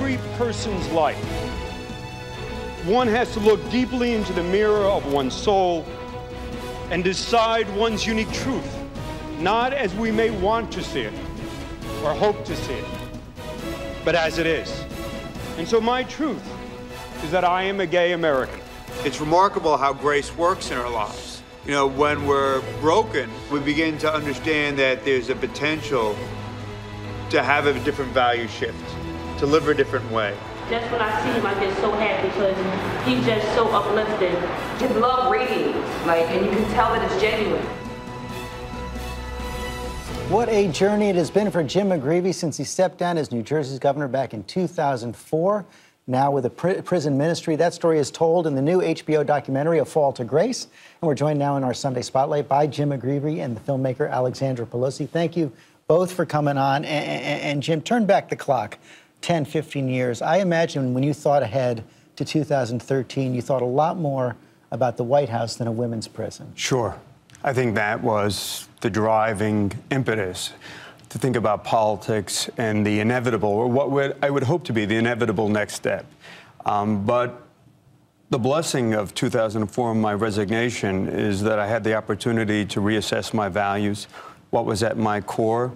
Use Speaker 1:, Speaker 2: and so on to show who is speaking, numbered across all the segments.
Speaker 1: every person's life, one has to look deeply into the mirror of one's soul and decide one's unique truth, not as we may want to see it or hope to see it, but as it is. And so my truth is that I am a gay American.
Speaker 2: It's remarkable how grace works in our lives. You know, when we're broken, we begin to understand that there's a potential to have a different value shift, to live a different way.
Speaker 3: Just when I see him, I get so happy because he's just so uplifting.
Speaker 4: His love radiates, and you can tell that it's genuine.
Speaker 5: What a journey it has been for Jim McGreevey since he stepped down as New Jersey's governor back in 2004. Now with a prison ministry. That story is told in the new HBO documentary, A Fall to Grace. And we're joined now in our Sunday Spotlight by Jim McGreevey and the filmmaker Alexandra Pelosi. Thank you both for coming on. And Jim, turn back the clock 10, 15 years. I imagine when you thought ahead to 2013, you thought a lot more about the White House than a women's prison.
Speaker 6: Sure. I think that was the driving impetus to think about politics and the inevitable, or what I would hope to be the inevitable next step. But the blessing of 2004, my resignation, is that I had the opportunity to reassess my values, what was at my core.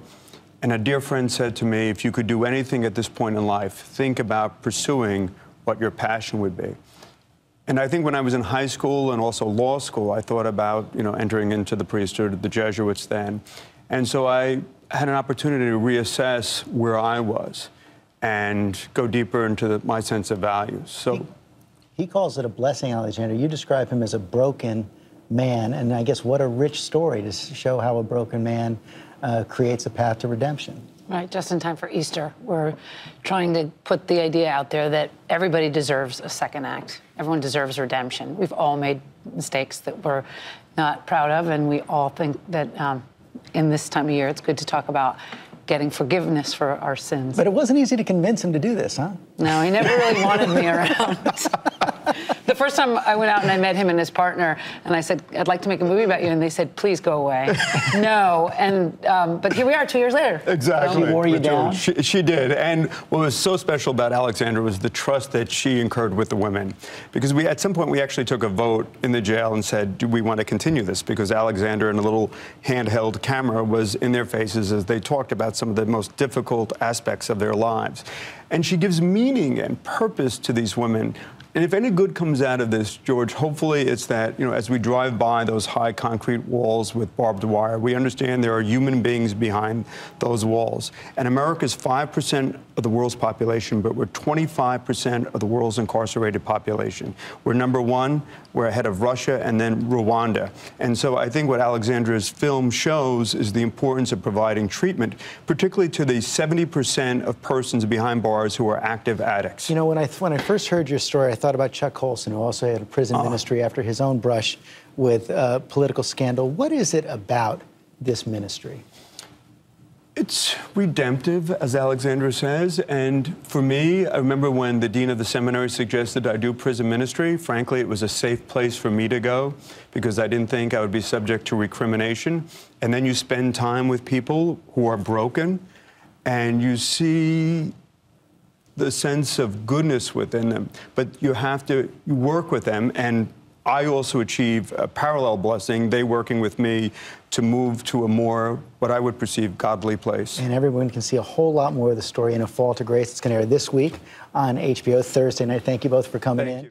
Speaker 6: And a dear friend said to me, if you could do anything at this point in life, think about pursuing what your passion would be. And I think when I was in high school and also law school, I thought about, entering into the priesthood, the Jesuits then. And so I had an opportunity to reassess where I was and go deeper into my sense of values. So
Speaker 5: he calls it a blessing, Alexandra. You describe him as a broken man, and I guess what a rich story to show how a broken man creates a path to redemption.
Speaker 7: Right, just in time for Easter. We're trying to put the idea out there that everybody deserves a second act. Everyone deserves redemption. We've all made mistakes that we're not proud of, and we all think that in this time of year, it's good to talk about getting forgiveness for our sins.
Speaker 5: But it wasn't easy to convince him to do this, huh?
Speaker 7: No, he never really wanted me around. The first time I went out and I met him and his partner, and I said, I'd like to make a movie about you, and they said, please go away. No, and but here we are 2 years later.
Speaker 6: Exactly.
Speaker 5: She wore you down?
Speaker 6: She did, and what was so special about Alexandra was the trust that she incurred with the women. Because at some point, we actually took a vote in the jail and said, do we want to continue this? Because Alexandra and a little handheld camera was in their faces as they talked about some of the most difficult aspects of their lives. And she gives meaning and purpose to these women. And if any good comes out of this, George, hopefully it's that, as we drive by those high concrete walls with barbed wire, we understand there are human beings behind those walls. And America's 5% of the world's population, but we're 25% of the world's incarcerated population. We're number one, we're ahead of Russia and then Rwanda. And so I think what Alexandra's film shows is the importance of providing treatment, particularly to the 70% of persons behind bars who are active addicts.
Speaker 5: When I first heard your story, I thought about Chuck Colson, who also had a prison ministry after his own brush with political scandal. What is it about this ministry?
Speaker 6: It's redemptive, as Alexandra says, and for me, I remember when the dean of the seminary suggested I do prison ministry. Frankly, it was a safe place for me to go because I didn't think I would be subject to recrimination. And then you spend time with people who are broken, and you see the sense of goodness within them, but you have to work with them, and I also achieve a parallel blessing, they working with me to move to a more, what I would perceive, godly place.
Speaker 5: And everyone can see a whole lot more of the story in A Fall to Grace. It's going to air this week on HBO Thursday night. Thank you both for coming in.